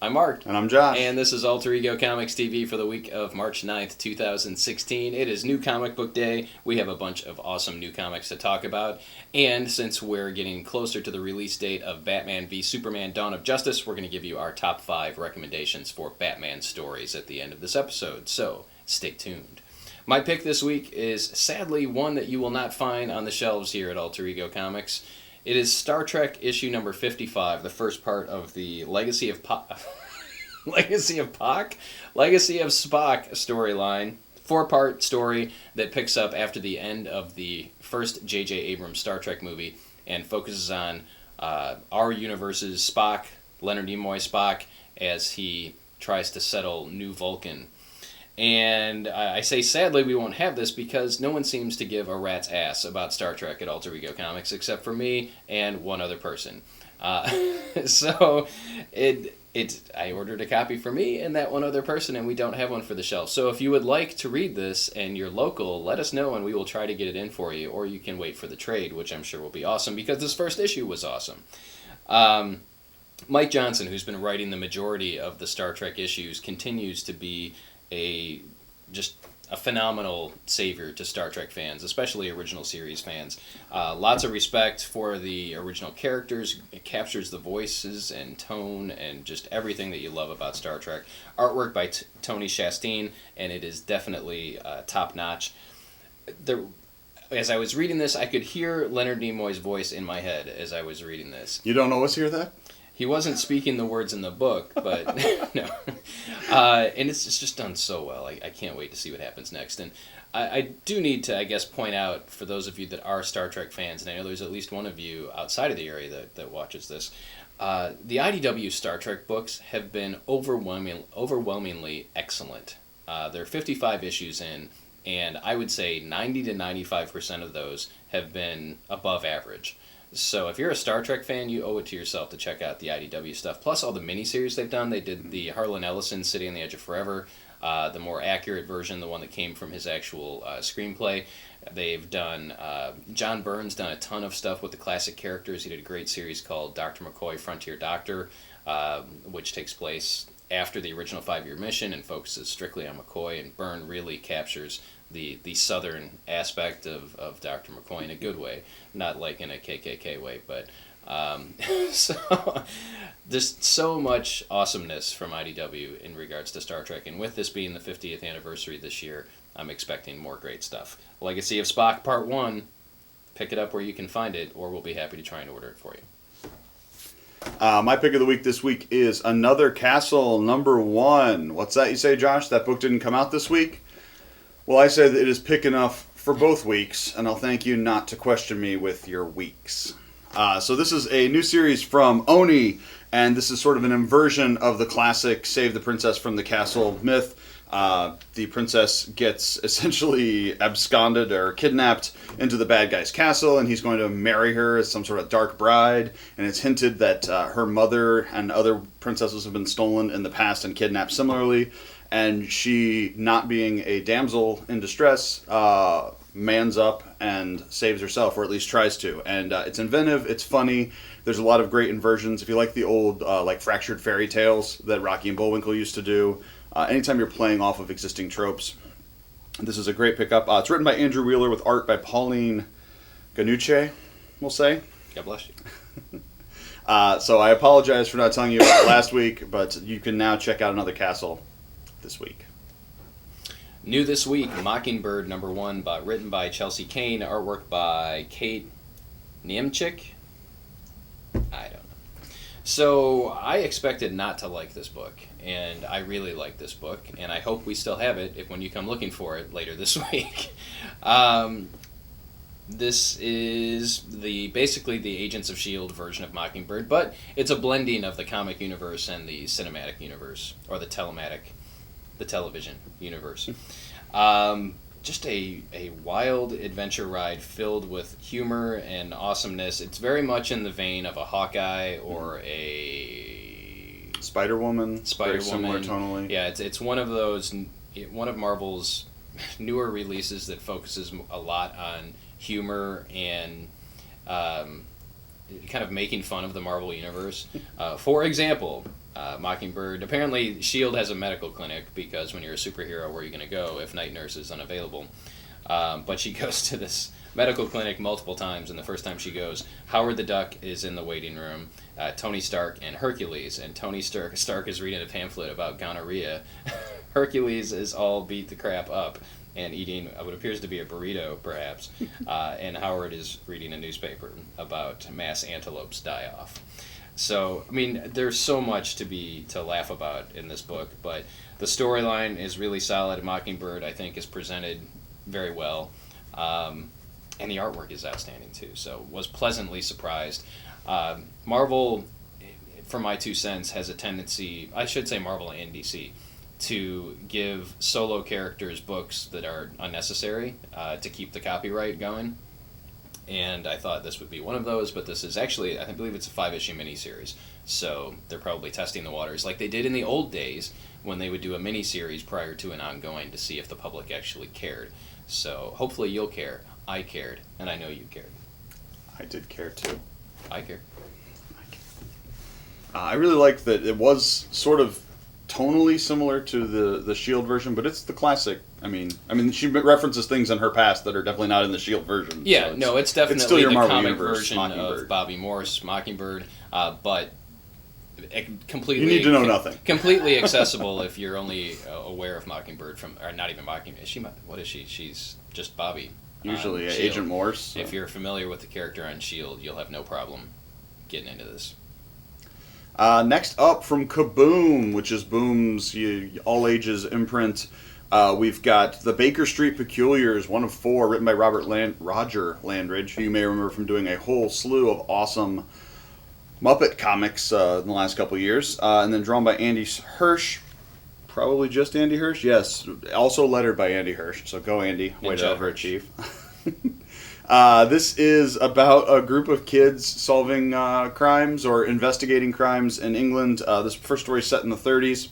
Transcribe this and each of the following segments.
I'm Mark. And I'm Josh. And this is Alter Ego Comics TV for the week of March 9th, 2016. It is New Comic Book Day. We have a bunch of awesome new comics to talk about. And since we're getting closer to the release date of Batman v Superman Dawn of Justice, we're going to give you our top 5 recommendations for Batman stories at the end of this episode. So stay tuned. My pick this week is sadly one that you will not find on the shelves here at Alter Ego Comics. It is Star Trek issue number 55, the first part of the Legacy of Spock storyline. 4-part story that picks up after the end of the first J.J. Abrams Star Trek movie and focuses on our universe's Spock, Leonard Nimoy Spock, as he tries to settle New Vulcan. And I say sadly we won't have this because no one seems to give a rat's ass about Star Trek at Alter Ego Comics except for me and one other person. So I ordered a copy for me and that one other person, and we don't have one for the shelf. So if you would like to read this and you're local, let us know and we will try to get it in for you. Or you can wait for the trade, which I'm sure will be awesome because this first issue was awesome. Mike Johnson, who's been writing the majority of the Star Trek issues, continues to be just a phenomenal savior to Star Trek fans, especially original series fans. Lots of respect for the original characters. It captures the voices and tone and just everything that you love about Star Trek. Artwork by Tony Chastain, and it is definitely top-notch. As I was reading this, I could hear Leonard Nimoy's voice in my head as I was reading this. You don't always hear that? He wasn't speaking the words in the book, but no. And it's just done so well. I can't wait to see what happens next. And I do need to, I guess, point out for those of you that are Star Trek fans, and I know there's at least one of you outside of the area that watches this, the IDW Star Trek books have been overwhelmingly excellent. There are 55 issues in, and I would say 90 to 95% of those have been above average. So if you're a Star Trek fan, you owe it to yourself to check out the IDW stuff. Plus all the miniseries they've done. They did the Harlan Ellison City on the Edge of Forever, the more accurate version, the one that came from his actual screenplay. They've done, John Byrne's done a ton of stuff with the classic characters. He did a great series called Dr. McCoy, Frontier Doctor, which takes place after the original 5-year mission and focuses strictly on McCoy. And Byrne really captures the southern aspect of Dr. McCoy in a good way, not like in a KKK way, but so just so much awesomeness from IDW in regards to Star Trek, and with this being the 50th anniversary this year, I'm expecting more great stuff. Legacy of Spock Part 1, pick it up where you can find it, or we'll be happy to try and order it for you. My pick of the week this week is Another Castle #1. What's that you say, Josh? That book didn't come out this week? Well, I say that it is pick enough for both weeks, and I'll thank you not to question me with your weeks. So this is a new series from Oni, and this is sort of an inversion of the classic Save the Princess from the Castle myth. The princess gets essentially absconded or kidnapped into the bad guy's castle, and he's going to marry her as some sort of dark bride, and it's hinted that her mother and other princesses have been stolen in the past and kidnapped similarly. And she, not being a damsel in distress, mans up and saves herself, or at least tries to. And it's inventive, it's funny, there's a lot of great inversions. If you like the old, fractured fairy tales that Rocky and Bullwinkle used to do, anytime you're playing off of existing tropes, this is a great pickup. It's written by Andrew Wheeler with art by Pauline Ganucci, we'll say. God bless you. So I apologize for not telling you about it last week, but you can now check out Another Castle this week. New this week, Mockingbird #1, written by Chelsea Kane, artwork by Kate Niemczyk. I don't know. So I expected not to like this book, and I really like this book, and I hope we still have it when you come looking for it later this week. This is basically the Agents of S.H.I.E.L.D. version of Mockingbird, but it's a blending of the comic universe and the cinematic universe, or the television universe. Just a wild adventure ride filled with humor and awesomeness. It's very much in the vein of a Hawkeye or a Spider-Woman. Very similar tonally. Yeah, it's one of Marvel's newer releases that focuses a lot on humor and kind of making fun of the Marvel Universe. For example, Mockingbird. Apparently, S.H.I.E.L.D. has a medical clinic because when you're a superhero, where are you going to go if Night Nurse is unavailable? But she goes to this medical clinic multiple times, and the first time she goes, Howard the Duck is in the waiting room, Tony Stark, and Hercules. And Tony Stark is reading a pamphlet about gonorrhea. Hercules is all beat the crap up and eating what appears to be a burrito, perhaps. And Howard is reading a newspaper about mass antelopes die-off. So, I mean, there's so much to laugh about in this book, but the storyline is really solid. Mockingbird, I think, is presented very well. And the artwork is outstanding, too. So, was pleasantly surprised. Marvel, for my 2 cents, has a tendency, I should say Marvel and DC, to give solo characters books that are unnecessary to keep the copyright going. And I thought this would be one of those, but this is actually, I believe it's a 5-issue miniseries. So they're probably testing the waters like they did in the old days when they would do a miniseries prior to an ongoing to see if the public actually cared. So hopefully you'll care. I cared, and I know you cared. I did care too. I care. I really like that it was sort of tonally similar to the S.H.I.E.L.D. version, but it's the classic. I mean, she references things in her past that are definitely not in the S.H.I.E.L.D. version. Yeah, so it's definitely it's still your the Marvel comic Universe, version Mockingbird. of Bobby Morse, Mockingbird, but completely. You need to know nothing. Completely accessible if you're only aware of Mockingbird from, or not even Mockingbird. What is she? She's just Bobby. Usually, S.H.I.E.L.D. Agent Morse. So. If you're familiar with the character on S.H.I.E.L.D., you'll have no problem getting into this. Next up from Kaboom, which is Boom's all-ages imprint, we've got The Baker Street Peculiars, one of 4, written by Roger Landridge, who you may remember from doing a whole slew of awesome Muppet comics in the last couple of years, and then drawn by Andy Hirsch. Probably just Andy Hirsch? Yes. Also lettered by Andy Hirsch, so go Andy. Way to overachieve. This is about a group of kids solving crimes or investigating crimes in England. This first story is set in the 30s,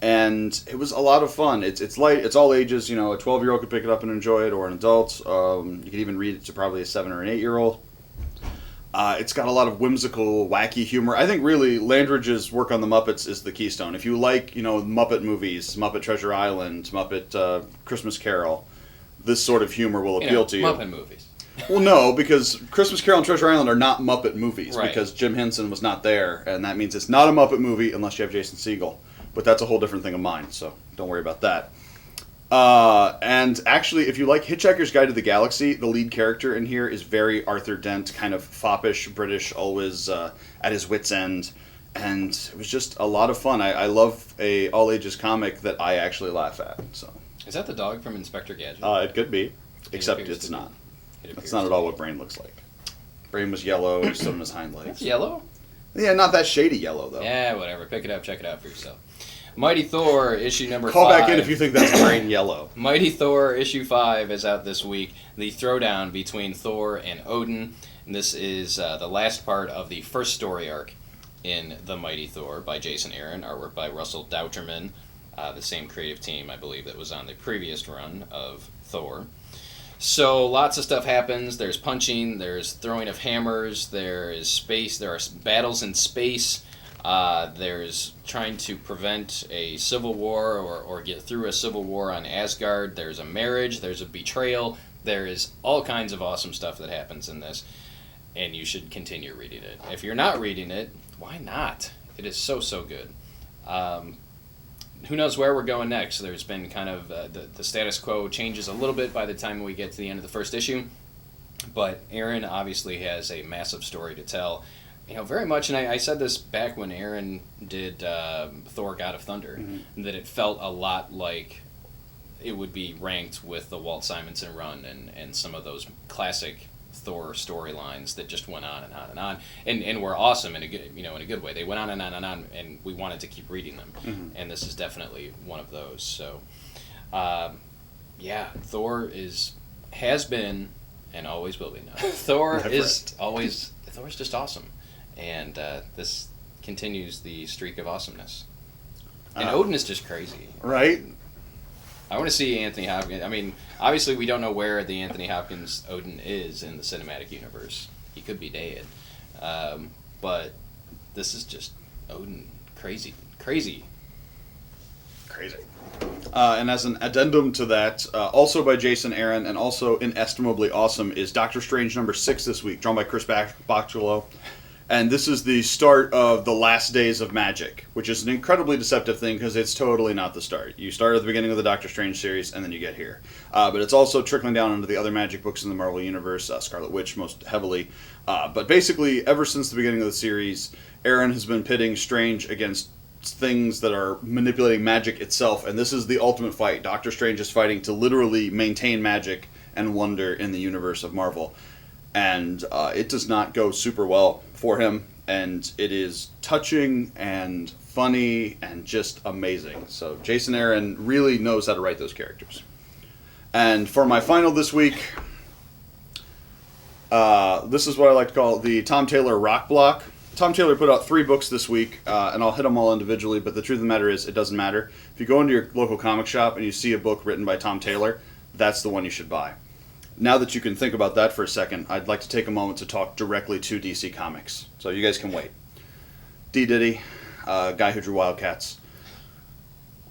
and it was a lot of fun. It's light. It's all ages. A 12-year-old could pick it up and enjoy it, or an adult. You could even read it to probably a 7 or an 8-year-old. It's got a lot of whimsical, wacky humor. I think really Landridge's work on the Muppets is the keystone. If you like, Muppet movies, Muppet Treasure Island, Muppet Christmas Carol, this sort of humor will appeal to you. Muppet movies. Well, no, because Christmas Carol and Treasure Island are not Muppet movies, right, because Jim Henson was not there, and that means it's not a Muppet movie unless you have Jason Segel. But that's a whole different thing of mine, so don't worry about that. And actually, if you like Hitchhiker's Guide to the Galaxy, the lead character in here is very Arthur Dent, kind of foppish, British, always at his wit's end. And it was just a lot of fun. I love a all-ages comic that I actually laugh at. So Is that the dog from Inspector Gadget? It could be, except it's not. That's not at all what Brain looks like. Brain was yellow, so in his hind legs. It's yellow? Yeah, not that shady yellow, though. Yeah, whatever. Pick it up, check it out for yourself. Mighty Thor, issue number 5. Call back in if you think that's Brain yellow. Mighty Thor, issue 5 is out this week. The throwdown between Thor and Odin. And this is the last part of the first story arc in The Mighty Thor by Jason Aaron, artwork by Russell Dauterman, the same creative team, I believe, that was on the previous run of Thor. So lots of stuff happens. There's punching, there's throwing of hammers, there is space, there are battles in space, there's trying to prevent a civil war or get through a civil war on Asgard, there's a marriage, there's a betrayal, there is all kinds of awesome stuff that happens in this, and you should continue reading it. If you're not reading it, why not? It is so, so good. Who knows where we're going next? There's been kind of the status quo changes a little bit by the time we get to the end of the first issue, but Aaron obviously has a massive story to tell. Very much, and I said this back when Aaron did Thor: God of Thunder, that it felt a lot like it would be ranked with the Walt Simonson run and some of those classic Thor storylines that just went on and on and on, and were awesome in a good in a good way. They went on and on and on, and we wanted to keep reading them. And this is definitely one of those. So, Thor has been and always will be. No, Thor's just awesome, and this continues the streak of awesomeness. And Odin is just crazy, right? I want to see Anthony Hopkins. I mean, obviously we don't know where the Anthony Hopkins Odin is in the cinematic universe. He could be dead. But this is just Odin Crazy. Crazy. And as an addendum to that, also by Jason Aaron and also inestimably awesome is Doctor Strange number 6 this week, drawn by Chris Bachalo. And this is the start of the last days of magic, which is an incredibly deceptive thing because it's totally not the start. You start at the beginning of the Doctor Strange series and then you get here. But it's also trickling down into the other magic books in the Marvel Universe, Scarlet Witch most heavily. But basically, ever since the beginning of the series, Aaron has been pitting Strange against things that are manipulating magic itself, and this is the ultimate fight. Doctor Strange is fighting to literally maintain magic and wonder in the universe of Marvel. And it does not go super well for him, and it is touching and funny and just amazing. So Jason Aaron really knows how to write those characters. And for my final this week, this is what I like to call the Tom Taylor rock block. Tom Taylor put out 3 books this week, and I'll hit them all individually, but the truth of the matter is, it doesn't matter. If you go into your local comic shop and you see a book written by Tom Taylor, that's the one you should buy. Now that you can think about that for a second, I'd like to take a moment to talk directly to DC Comics. So you guys can wait. D. Diddy, guy who drew Wildcats.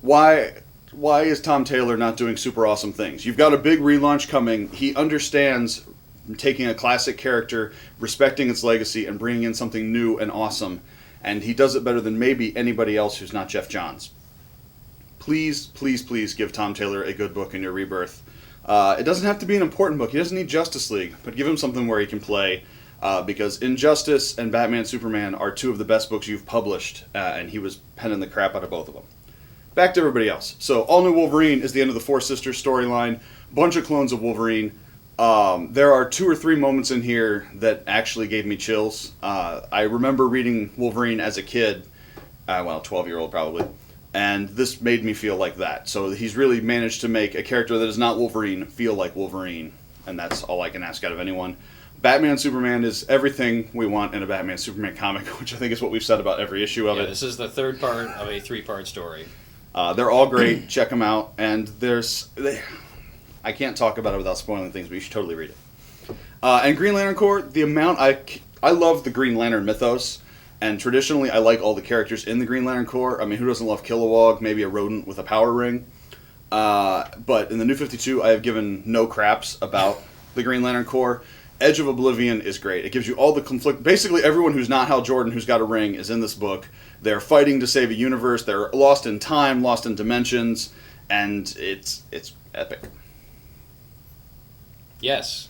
Why is Tom Taylor not doing super awesome things? You've got a big relaunch coming. He understands taking a classic character, respecting its legacy, and bringing in something new and awesome. And he does it better than maybe anybody else who's not Jeff Johns. Please, please, please give Tom Taylor a good book in your rebirth. It doesn't have to be an important book. He doesn't need Justice League, but give him something where he can play, because Injustice and Batman Superman are 2 of the best books you've published, and he was penning the crap out of both of them. Back to everybody else. So, All New Wolverine is the end of the Four Sisters storyline. Bunch of clones of Wolverine. There are 2 or 3 moments in here that actually gave me chills. I remember reading Wolverine as a kid, 12-year-old probably, and this made me feel like that. So he's really managed to make a character that is not Wolverine feel like Wolverine, and that's all I can ask out of anyone. Batman Superman is everything we want in a Batman Superman comic, which I think is what we've said about every issue of it. This is the 3rd part of a 3-part story. They're all great. Check them out. And I can't talk about it without spoiling things, but you should totally read it. And Green Lantern Corps, the amount I love the Green Lantern mythos, and traditionally I like all the characters in the Green Lantern Corps. I mean, who doesn't love Kilowog, maybe a rodent with a power ring? But in the New 52, I have given no craps about the Green Lantern Corps. Edge of Oblivion is great. It gives you all the conflict. Basically, everyone who's not Hal Jordan who's got a ring is in this book. They're fighting to save a universe. They're lost in time, lost in dimensions, and it's epic. Yes.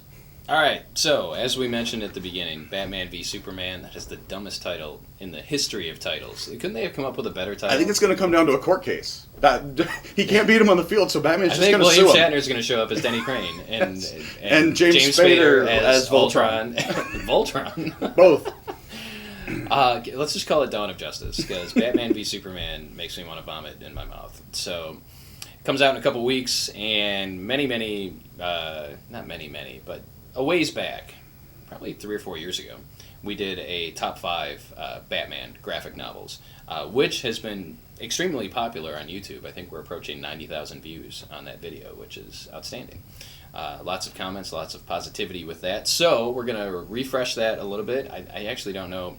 All right. So, as we mentioned at the beginning, Batman v Superman, that is the dumbest title in the history of titles. Couldn't they have come up with a better title? I think it's going to come down to a court case. He can't beat him on the field, so Batman's just going to sue him. I think William Shatner's going to show up as Denny Crane, and James Spader as Voltron. Voltron. Both. Let's just call it Dawn of Justice, because Batman v Superman makes me want to vomit in my mouth. So, it comes out in a couple weeks, and not many, but a ways back, probably 3 or 4 years ago, we did a top 5 Batman graphic novels, which has been extremely popular on YouTube. I think we're approaching 90,000 views on that video, which is outstanding. Lots of comments, lots of positivity with that. So we're going to refresh that a little bit. I actually don't know.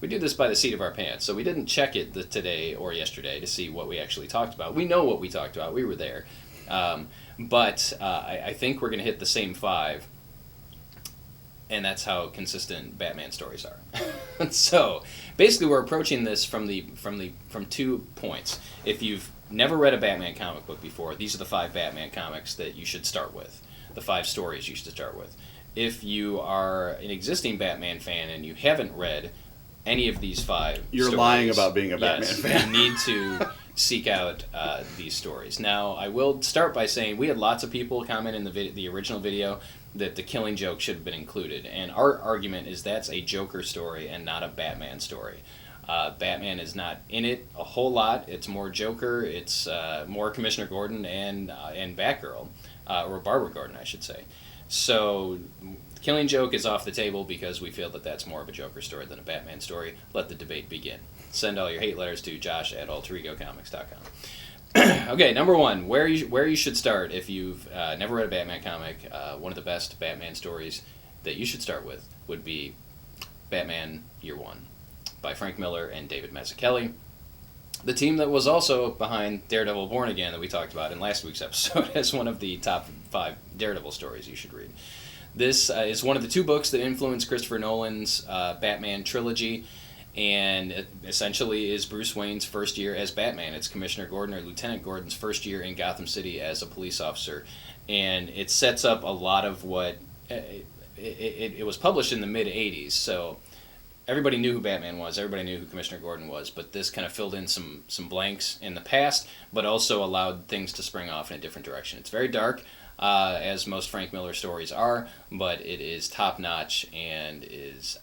We do this by the seat of our pants, so we didn't check it today or yesterday to see what we actually talked about. We know what we talked about. We were there. But I think we're going to hit the same 5. And that's how consistent Batman stories are. So, basically, we're approaching this from 2 points. If you've never read a Batman comic book before, these are the 5 Batman comics that you should start with. The 5 stories you should start with. If you are an existing Batman fan and you haven't read any of these 5 You're stories, lying about being a Batman fan. You need to seek out these stories. Now, I will start by saying we had lots of people comment in the original video that the Killing Joke should have been included. And our argument is that's a Joker story and not a Batman story. Batman is not in it a whole lot. It's more Joker. It's more Commissioner Gordon and Batgirl, or Barbara Gordon, I should say. So, Killing Joke is off the table because we feel that that's more of a Joker story than a Batman story. Let the debate begin. Send all your hate letters to josh@alteregocomics.com. Okay, number 1, where you should start if you've never read a Batman comic. One of the best Batman stories that you should start with would be Batman Year One by Frank Miller and David Mazzucchelli. The team that was also behind Daredevil Born Again that we talked about in last week's episode as one of the top 5 Daredevil stories you should read. This is one of the 2 books that influenced Christopher Nolan's Batman trilogy, and it essentially is Bruce Wayne's first year as Batman. It's Commissioner Gordon or Lieutenant Gordon's first year in Gotham City as a police officer, and it sets up a lot of what... It was published in the mid-'80s, so everybody knew who Batman was, everybody knew who Commissioner Gordon was, but this kind of filled in some blanks in the past, but also allowed things to spring off in a different direction. It's very dark, as most Frank Miller stories are, but it is top-notch and is,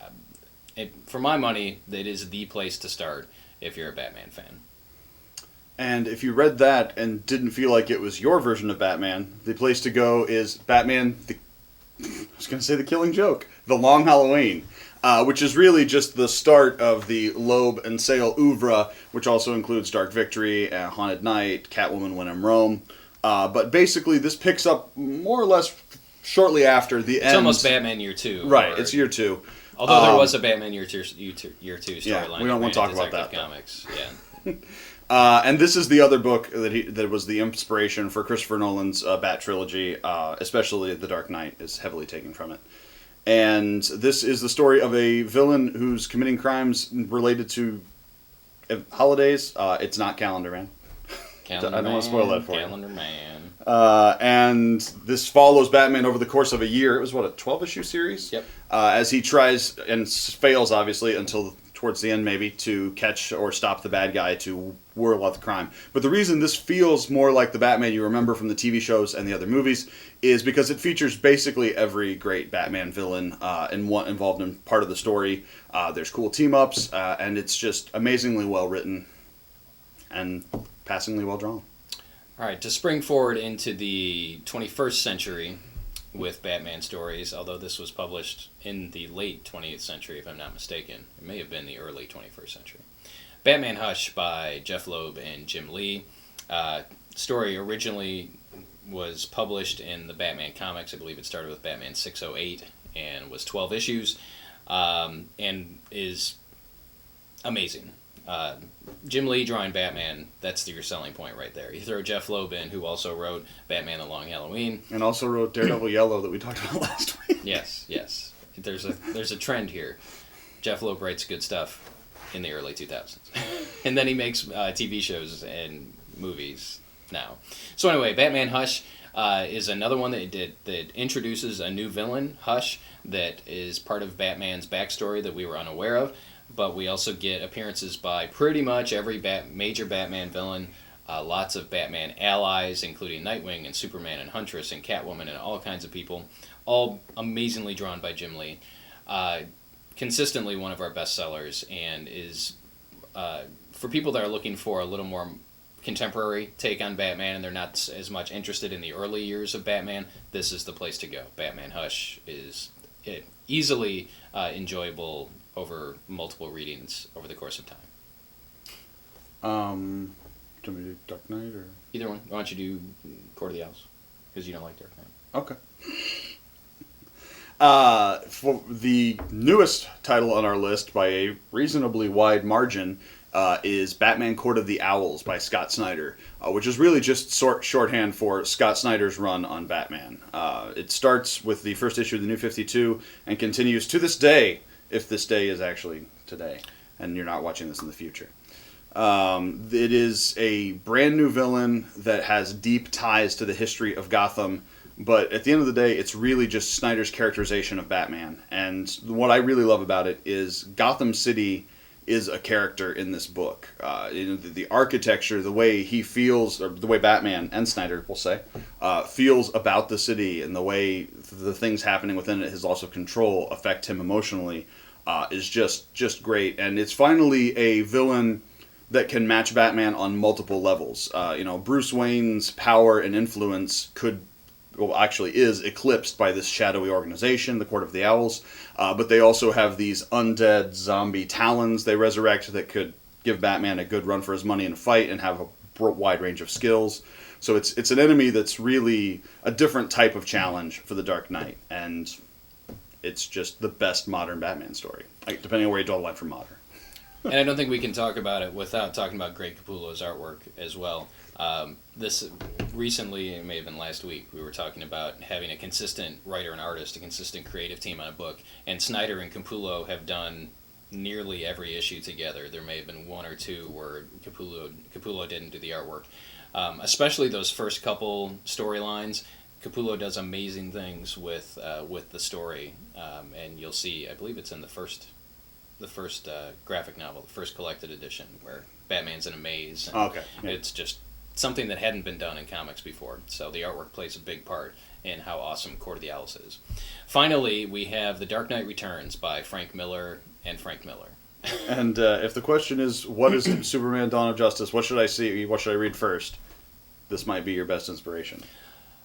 for my money, it is the place to start if you're a Batman fan. And if you read that and didn't feel like it was your version of Batman, the place to go is Batman, I was going to say The Killing Joke, The Long Halloween. Which is really just the start of the Loeb and Sale oeuvre, which also includes Dark Victory, Haunted Night, Catwoman When in Rome. But basically, this picks up more or less shortly after the end. It's almost Batman Year 2. Right, it's Year 2. Although there was a Batman Year 2 storyline. Yeah, we don't want to talk about that. Comics. Yeah. And this is the other book that was the inspiration for Christopher Nolan's Bat trilogy, especially The Dark Knight is heavily taken from it. And this is the story of a villain who's committing crimes related to holidays. It's not Calendar Man. I don't want to spoil that for you. Calendar Man. And this follows Batman over the course of a year. It was, what, a 12-issue series? Yep. As he tries, and fails, obviously, until towards the end, maybe, to catch or stop the bad guy to whirl out the crime. But the reason this feels more like the Batman you remember from the TV shows and the other movies is because it features basically every great Batman villain involved in part of the story. There's cool team-ups, and it's just amazingly well-written and passingly well-drawn. All right, to spring forward into the 21st century with Batman stories, although this was published in the late 20th century, if I'm not mistaken. It may have been the early 21st century. Batman Hush by Jeff Loeb and Jim Lee. Story originally was published in the Batman comics. I believe it started with Batman 608 and was 12 issues, and is amazing. Jim Lee drawing Batman, that's your selling point right there. You throw Jeff Loeb in, who also wrote Batman The Long Halloween. And also wrote Daredevil Yellow that we talked about last week. Yes. There's a trend here. Jeff Loeb writes good stuff in the early 2000s. And then he makes TV shows and movies now. So anyway, Batman Hush is another one that introduces a new villain, Hush, that is part of Batman's backstory that we were unaware of. But we also get appearances by pretty much every major Batman villain, lots of Batman allies, including Nightwing and Superman and Huntress and Catwoman and all kinds of people, all amazingly drawn by Jim Lee. Consistently one of our best sellers, and is, for people that are looking for a little more contemporary take on Batman and they're not as much interested in the early years of Batman, this is the place to go. Batman Hush is easily enjoyable over multiple readings over the course of time. Do you want me to do Dark Knight or Either one. Why don't you do Court of the Owls? Because you don't like Dark Knight. Okay. For the newest title on our list by a reasonably wide margin is Batman Court of the Owls by Scott Snyder, which is really just shorthand for Scott Snyder's run on Batman. It starts with the first issue of the New 52 and continues to this day, if this day is actually today, and you're not watching this in the future. It is a brand new villain that has deep ties to the history of Gotham, but at the end of the day, it's really just Snyder's characterization of Batman. And what I really love about it is Gotham City is a character in this book. The architecture, the way he feels, or the way Batman and Snyder will say, feels about the city, and the way the things happening within it, his loss of control, affect him emotionally, is just great. And it's finally a villain that can match Batman on multiple levels. Bruce Wayne's power and influence is eclipsed by this shadowy organization, the Court of the Owls, but they also have these undead zombie talons they resurrect that could give Batman a good run for his money in a fight and have a wide range of skills. So it's an enemy that's really a different type of challenge for the Dark Knight, and it's just the best modern Batman story, depending on where you draw the line from modern. And I don't think we can talk about it without talking about Greg Capullo's artwork as well. This recently, it may have been last week, we were talking about having a consistent writer and artist, a consistent creative team on a book. And Snyder and Capullo have done nearly every issue together. There may have been one or two where Capullo didn't do the artwork. Especially those first couple storylines. Capullo does amazing things with the story, and you'll see. I believe it's in the first graphic novel, the first collected edition, where Batman's in a maze. And Okay, yeah. It's just something that hadn't been done in comics before. So the artwork plays a big part in how awesome Court of the Owls is. Finally, we have The Dark Knight Returns by Frank Miller and Frank Miller. And if the question is, what is Superman Dawn of Justice, what should I see, what should I read first? This might be your best inspiration.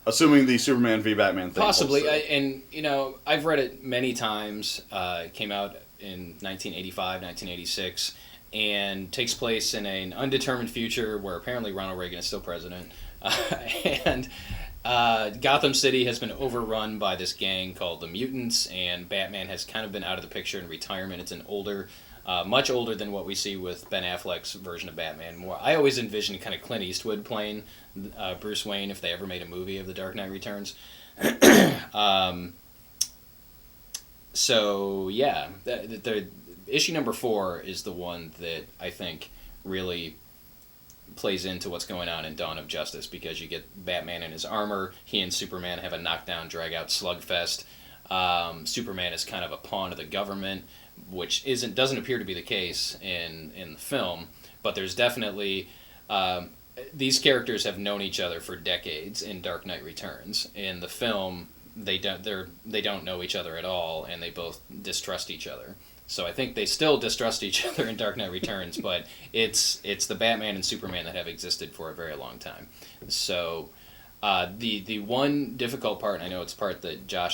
Assuming the Superman v. Batman thing Possibly, holds through. I've read it many times. It came out in 1985, 1986, and takes place in an undetermined future where apparently Ronald Reagan is still president. And Gotham City has been overrun by this gang called the Mutants, and Batman has kind of been out of the picture in retirement. It's an older, much older than what we see with Ben Affleck's version of Batman. I always envisioned kind of Clint Eastwood playing Bruce Wayne if they ever made a movie of The Dark Knight Returns. So yeah, the issue number 4 is the one that I think really plays into what's going on in Dawn of Justice, because you get Batman in his armor. He and Superman have a knockdown, drag-out slugfest. Superman is kind of a pawn of the government, which doesn't appear to be the case in the film, but there's definitely these characters have known each other for decades in Dark Knight Returns. In the film, they don't know each other at all, and they both distrust each other. So I think they still distrust each other in Dark Knight Returns, but it's the Batman and Superman that have existed for a very long time. So the one difficult part, and I know it's part that Josh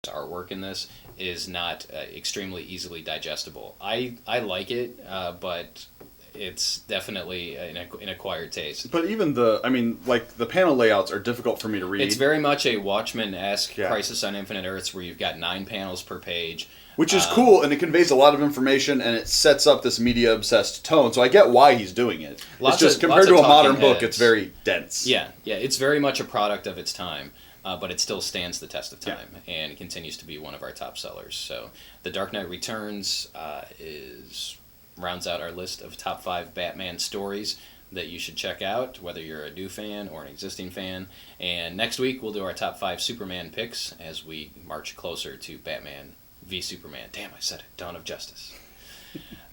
artwork in this, is not extremely easily digestible. I like it, but it's definitely an acquired taste. But even the panel layouts are difficult for me to read. It's very much a Watchmen-esque Yeah. Crisis on Infinite Earths, where you've got 9 panels per page. Which is cool, and it conveys a lot of information, and it sets up this media-obsessed tone, so I get why he's doing it. It's just, compared to a modern book, it's very dense. Yeah, it's very much a product of its time, but it still stands the test of time, and it continues to be one of our top sellers. So The Dark Knight Returns rounds out our list of top 5 Batman stories that you should check out, whether you're a new fan or an existing fan. And next week, we'll do our top 5 Superman picks as we march closer to Batman v Superman. Damn, I said it. Dawn of Justice.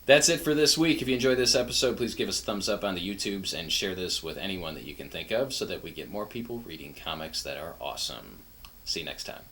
That's it for this week. If you enjoyed this episode, please give us a thumbs up on the YouTubes and share this with anyone that you can think of so that we get more people reading comics that are awesome. See you next time.